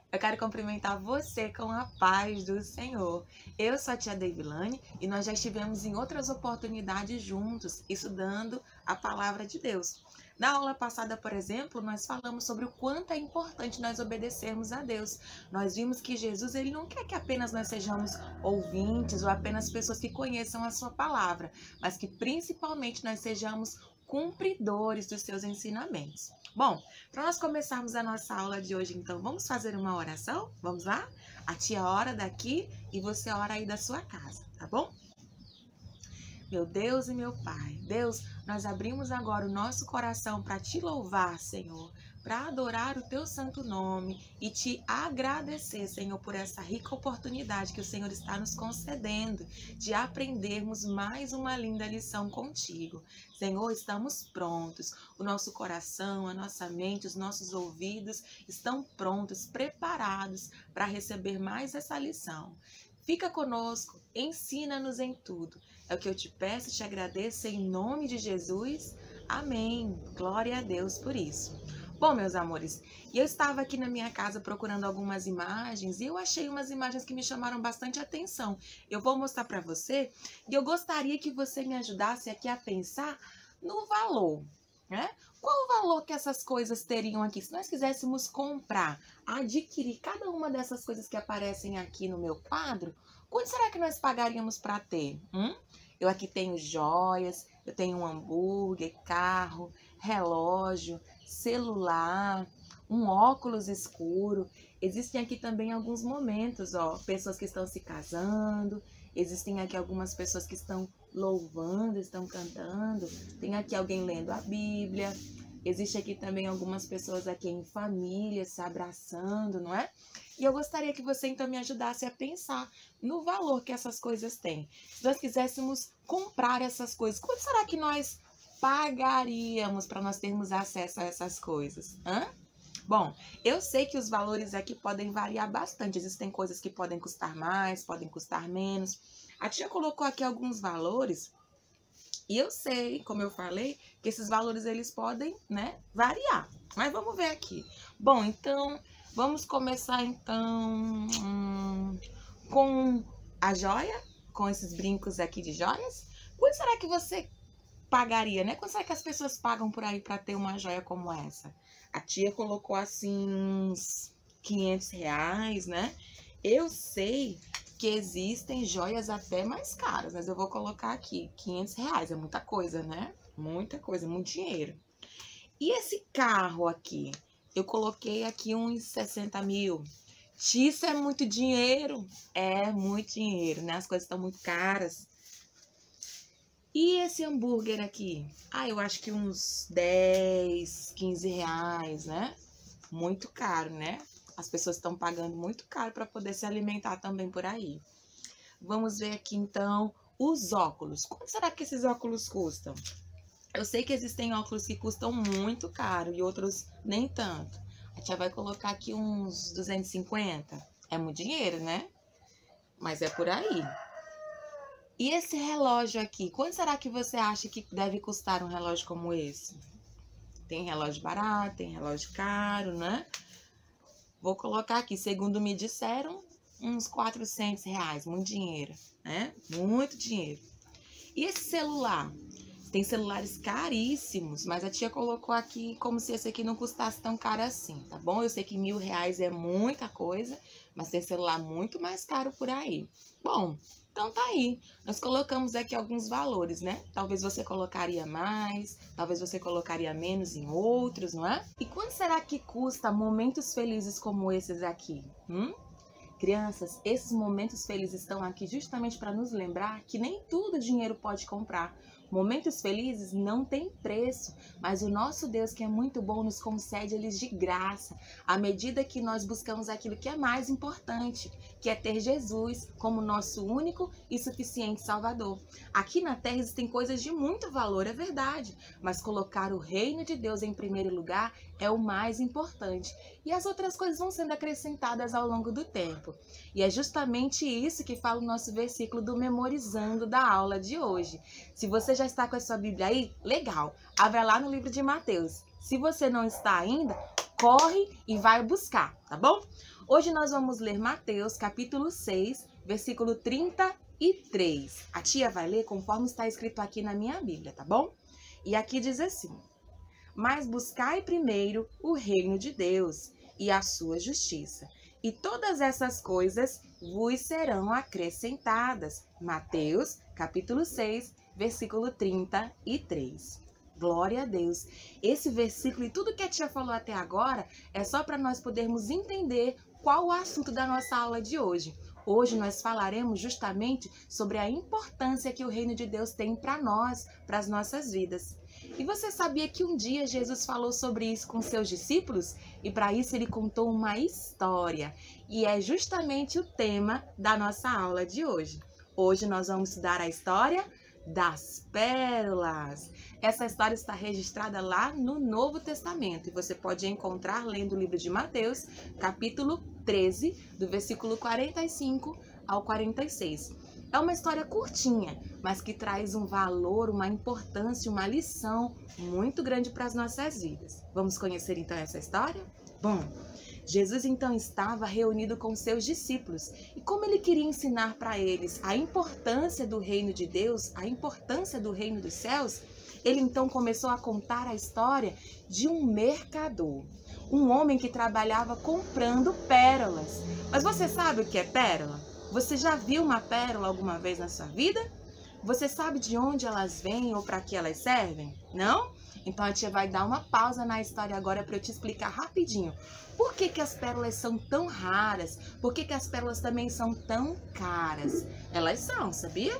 Eu quero cumprimentar você com a paz do Senhor. Eu sou a tia Devilane e nós já estivemos em outras oportunidades juntos, estudando a palavra de Deus. Na aula passada, por exemplo, nós falamos sobre o quanto é importante nós obedecermos a Deus. Nós vimos que Jesus, ele não quer que apenas nós sejamos ouvintes ou apenas pessoas que conheçam a sua palavra, mas que principalmente nós sejamos cumpridores dos seus ensinamentos. Bom, para nós começarmos a nossa aula de hoje, então, vamos fazer uma oração? Vamos lá? A tia ora daqui e você ora aí da sua casa, tá bom? Meu Deus e meu Pai, Deus, nós abrimos agora o nosso coração para te louvar, Senhor, para adorar o teu santo nome e te agradecer, Senhor, por essa rica oportunidade que o Senhor está nos concedendo de aprendermos mais uma linda lição contigo. Senhor, estamos prontos. O nosso coração, a nossa mente, os nossos ouvidos estão prontos, preparados para receber mais essa lição. Fica conosco, ensina-nos em tudo. É o que eu te peço e te agradeço em nome de Jesus. Amém. Glória a Deus por isso. Bom, meus amores, eu estava aqui na minha casa procurando algumas imagens e eu achei umas imagens que me chamaram bastante atenção. Eu vou mostrar para você e eu gostaria que você me ajudasse aqui a pensar no valor, né? Qual o valor que essas coisas teriam aqui? Se nós quiséssemos comprar, adquirir cada uma dessas coisas que aparecem aqui no meu quadro, quanto será que nós pagaríamos para ter? Eu aqui tenho joias, eu tenho um hambúrguer, carro, relógio, celular, um óculos escuro. Existem aqui também alguns momentos, ó, pessoas que estão se casando, existem aqui algumas pessoas que estão louvando, estão cantando, tem aqui alguém lendo a Bíblia, existe aqui também algumas pessoas aqui em família se abraçando, não é? E eu gostaria que você então me ajudasse a pensar no valor que essas coisas têm. Se nós quiséssemos comprar essas coisas, quanto será que nós pagaríamos para nós termos acesso a essas coisas? Bom, eu sei que os valores aqui podem variar bastante. Existem coisas que podem custar mais, podem custar menos. A tia colocou aqui alguns valores e eu sei, como eu falei, que esses valores eles podem, né, variar. Mas vamos ver aqui. Bom, então, vamos começar então com a joia, com esses brincos aqui de joias. Quanto será que você pagaria, né? Quanto será que as pessoas pagam por aí para ter uma joia como essa? A tia colocou assim uns R$500, né? Eu sei que existem joias até mais caras, mas eu vou colocar aqui R$500, é muita coisa, né? Muita coisa, muito dinheiro. E esse carro aqui? Eu coloquei aqui uns 60 mil. Isso é muito dinheiro? É muito dinheiro, né? As coisas estão muito caras. E esse hambúrguer aqui? Eu acho que uns 10, 15 reais, né? Muito caro, né? As pessoas estão pagando muito caro para poder se alimentar também por aí. Vamos ver aqui, então, os óculos. Quanto será que esses óculos custam? Eu sei que existem óculos que custam muito caro e outros nem tanto. A tia vai colocar aqui uns 250. É muito dinheiro, né? Mas é por aí. E esse relógio aqui, quanto será que você acha que deve custar um relógio como esse? Tem relógio barato, tem relógio caro, né? Vou colocar aqui, segundo me disseram, uns R$400, muito dinheiro, né? Muito dinheiro. E esse celular? Tem celulares caríssimos, mas a tia colocou aqui como se esse aqui não custasse tão caro assim, tá bom? Eu sei que R$1.000 é muita coisa, mas tem celular muito mais caro por aí. Bom, então tá aí. Nós colocamos aqui alguns valores, né? Talvez você colocaria mais, talvez você colocaria menos em outros, não é? E quanto será que custa momentos felizes como esses aqui? Crianças, esses momentos felizes estão aqui justamente para nos lembrar que nem tudo o dinheiro pode comprar. Momentos felizes não tem preço, mas o nosso Deus, que é muito bom, nos concede eles de graça, à medida que nós buscamos aquilo que é mais importante, que é ter Jesus como nosso único e suficiente Salvador. Aqui na Terra existem coisas de muito valor, é verdade, mas colocar o reino de Deus em primeiro lugar é o mais importante. E as outras coisas vão sendo acrescentadas ao longo do tempo. E é justamente isso que fala o nosso versículo do Memorizando da aula de hoje. Se você já está com a sua Bíblia aí, legal, abra lá no livro de Mateus. Se você não está ainda, corre e vai buscar, tá bom? Hoje nós vamos ler Mateus, capítulo 6, versículo 33. A tia vai ler conforme está escrito aqui na minha Bíblia, tá bom? E aqui diz assim: mas buscai primeiro o reino de Deus e a sua justiça, e todas essas coisas vos serão acrescentadas. Mateus, capítulo 6, versículo 33. Glória a Deus. Esse versículo e tudo que a tia falou até agora é só para nós podermos entender qual o assunto da nossa aula de hoje. Hoje nós falaremos justamente sobre a importância que o reino de Deus tem para nós, para as nossas vidas. E você sabia que um dia Jesus falou sobre isso com seus discípulos? E para isso ele contou uma história. E é justamente o tema da nossa aula de hoje. Hoje nós vamos estudar a história das pérolas. Essa história está registrada lá no Novo Testamento e você pode encontrar lendo o livro de Mateus, capítulo 13, do versículo 45 ao 46. É uma história curtinha, mas que traz um valor, uma importância, uma lição muito grande para as nossas vidas. Vamos conhecer então essa história? Bom, Jesus então estava reunido com seus discípulos e como ele queria ensinar para eles a importância do reino de Deus, a importância do reino dos céus, ele então começou a contar a história de um mercador, um homem que trabalhava comprando pérolas. Mas você sabe o que é pérola? Você já viu uma pérola alguma vez na sua vida? Você sabe de onde elas vêm ou para que elas servem? Não? Então a tia vai dar uma pausa na história agora para eu te explicar rapidinho. Por que as pérolas são tão raras? Por que as pérolas também são tão caras? Elas são, sabia?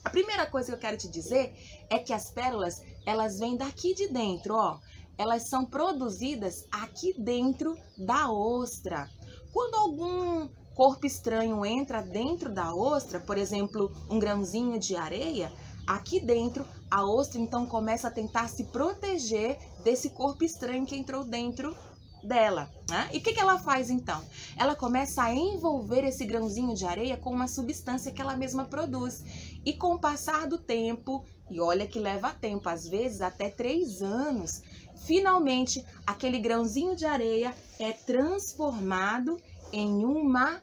A primeira coisa que eu quero te dizer é que as pérolas, elas vêm daqui de dentro, ó. Elas são produzidas aqui dentro da ostra. Quando algum corpo estranho entra dentro da ostra, por exemplo, um grãozinho de areia, aqui dentro a ostra então começa a tentar se proteger desse corpo estranho que entrou dentro dela, né? E o que ela faz então? Ela começa a envolver esse grãozinho de areia com uma substância que ela mesma produz. E com o passar do tempo, e olha que leva tempo, às vezes até 3 anos, finalmente aquele grãozinho de areia é transformado em uma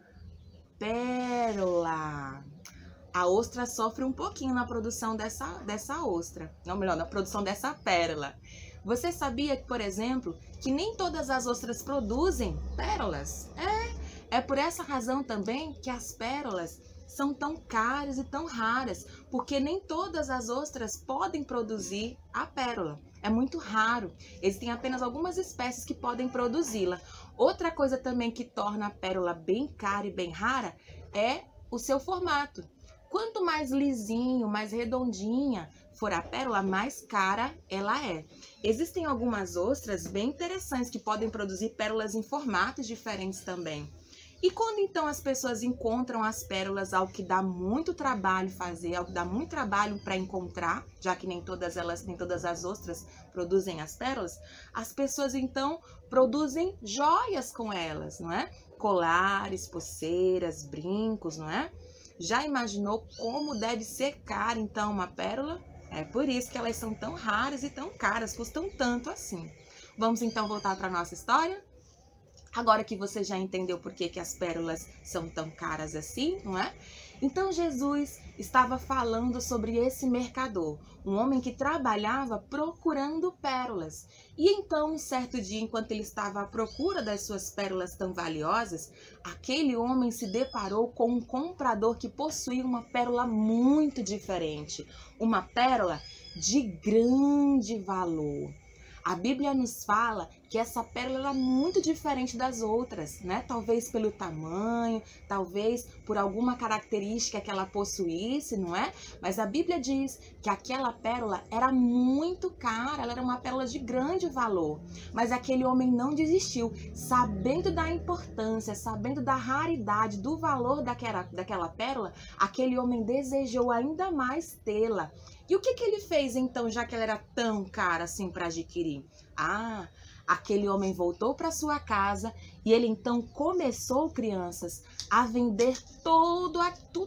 pérola. A ostra sofre um pouquinho na produção dessa ostra, não, melhor, na produção dessa pérola. Você sabia, por exemplo, que nem todas as ostras produzem pérolas? É por essa razão também que as pérolas são tão caras e tão raras, porque nem todas as ostras podem produzir a pérola. É muito raro. Existem apenas algumas espécies que podem produzi-la. Outra coisa também que torna a pérola bem cara e bem rara é o seu formato. Quanto mais lisinho, mais redondinha for a pérola, mais cara ela é. Existem algumas ostras bem interessantes que podem produzir pérolas em formatos diferentes também. E quando então as pessoas encontram as pérolas, algo que dá muito trabalho fazer, algo que dá muito trabalho para encontrar, já que nem todas as ostras produzem as pérolas, as pessoas então produzem joias com elas, não é? Colares, pulseiras, brincos, não é? Já imaginou como deve ser cara então uma pérola? É por isso que elas são tão raras e tão caras, custam tanto assim. Vamos então voltar para a nossa história? Agora que você já entendeu por que as pérolas são tão caras assim, não é? Então Jesus estava falando sobre esse mercador, um homem que trabalhava procurando pérolas. E então, um certo dia, enquanto ele estava à procura das suas pérolas tão valiosas, aquele homem se deparou com um comprador que possuía uma pérola muito diferente, uma pérola de grande valor. A Bíblia nos fala que essa pérola era muito diferente das outras, né? Talvez pelo tamanho, talvez por alguma característica que ela possuísse, não é? Mas a Bíblia diz que aquela pérola era muito cara, ela era uma pérola de grande valor. Mas aquele homem não desistiu, sabendo da importância, sabendo da raridade, do valor daquela pérola, aquele homem desejou ainda mais tê-la. E o que ele fez então, já que ela era tão cara assim para adquirir? Aquele homem voltou para sua casa e ele então começou, crianças, a vender tudo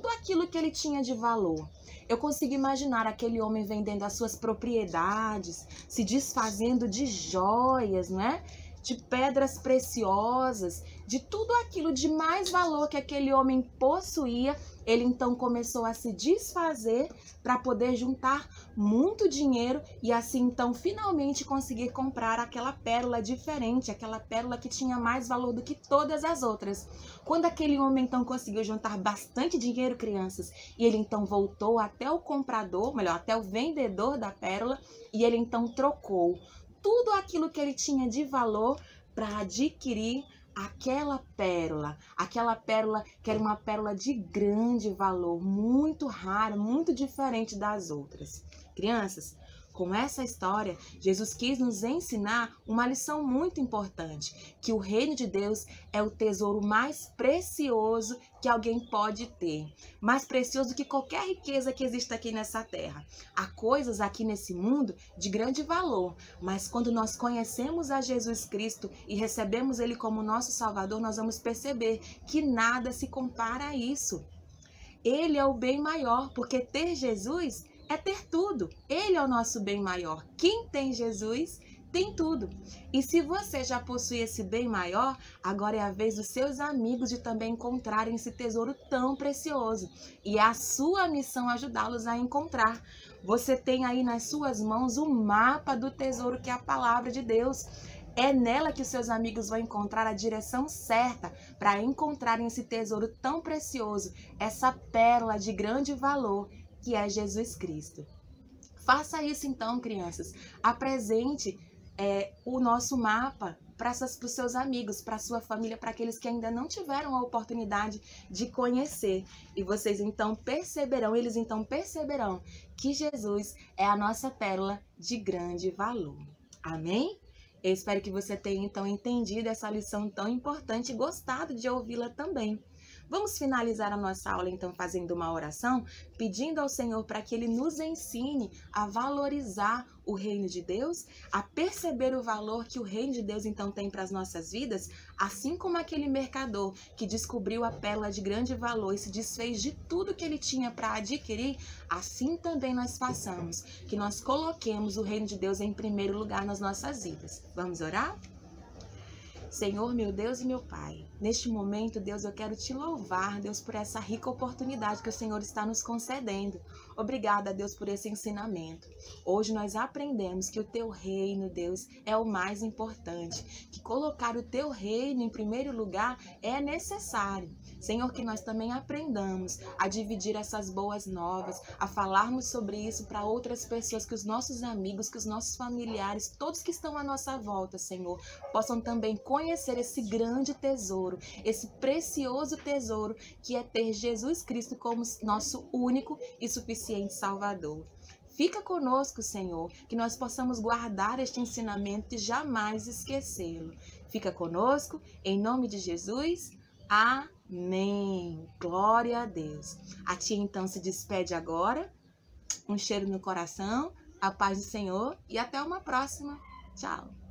aquilo que ele tinha de valor. Eu consigo imaginar aquele homem vendendo as suas propriedades, se desfazendo de joias, não é? De pedras preciosas, de tudo aquilo de mais valor que aquele homem possuía, ele então começou a se desfazer para poder juntar muito dinheiro e assim então finalmente conseguir comprar aquela pérola diferente, aquela pérola que tinha mais valor do que todas as outras. Quando aquele homem então conseguiu juntar bastante dinheiro, crianças, e ele então voltou até o comprador, melhor, até o vendedor da pérola, e ele então trocou tudo aquilo que ele tinha de valor para adquirir aquela pérola que era uma pérola de grande valor, muito rara, muito diferente das outras. Crianças, com essa história, Jesus quis nos ensinar uma lição muito importante, que o reino de Deus é o tesouro mais precioso que alguém pode ter, mais precioso que qualquer riqueza que exista aqui nessa terra. Há coisas aqui nesse mundo de grande valor, mas quando nós conhecemos a Jesus Cristo e recebemos Ele como nosso Salvador, nós vamos perceber que nada se compara a isso. Ele é o bem maior, porque ter Jesus é ter tudo. Ele é o nosso bem maior. Quem tem Jesus tem tudo. E se você já possui esse bem maior, agora é a vez dos seus amigos de também encontrarem esse tesouro tão precioso. E é a sua missão ajudá-los a encontrar. Você tem aí nas suas mãos o mapa do tesouro que é a palavra de Deus. É nela que os seus amigos vão encontrar a direção certa para encontrarem esse tesouro tão precioso, essa pérola de grande valor que é Jesus Cristo. Faça isso então, crianças. Apresente o nosso mapa para os seus amigos, para a sua família, para aqueles que ainda não tiveram a oportunidade de conhecer. E vocês então perceberão, eles então perceberão que Jesus é a nossa pérola de grande valor. Amém? Eu espero que você tenha então entendido essa lição tão importante e gostado de ouvi-la também. Vamos finalizar a nossa aula então fazendo uma oração, pedindo ao Senhor para que Ele nos ensine a valorizar o reino de Deus, a perceber o valor que o reino de Deus então tem para as nossas vidas, assim como aquele mercador que descobriu a pérola de grande valor e se desfez de tudo que ele tinha para adquirir, assim também nós façamos, que nós coloquemos o reino de Deus em primeiro lugar nas nossas vidas. Vamos orar? Senhor, meu Deus e meu Pai, neste momento, Deus, eu quero te louvar, Deus, por essa rica oportunidade que o Senhor está nos concedendo. Obrigada, Deus, por esse ensinamento. Hoje nós aprendemos que o teu reino, Deus, é o mais importante, que colocar o teu reino em primeiro lugar é necessário. Senhor, que nós também aprendamos a dividir essas boas novas, a falarmos sobre isso para outras pessoas, que os nossos amigos, que os nossos familiares, todos que estão à nossa volta, Senhor, possam também conhecer esse grande tesouro, esse precioso tesouro que é ter Jesus Cristo como nosso único e suficiente Salvador. Fica conosco, Senhor, que nós possamos guardar este ensinamento e jamais esquecê-lo. Fica conosco, em nome de Jesus. Amém. Glória a Deus. A tia então se despede agora. Um cheiro no coração, a paz do Senhor e até uma próxima. Tchau.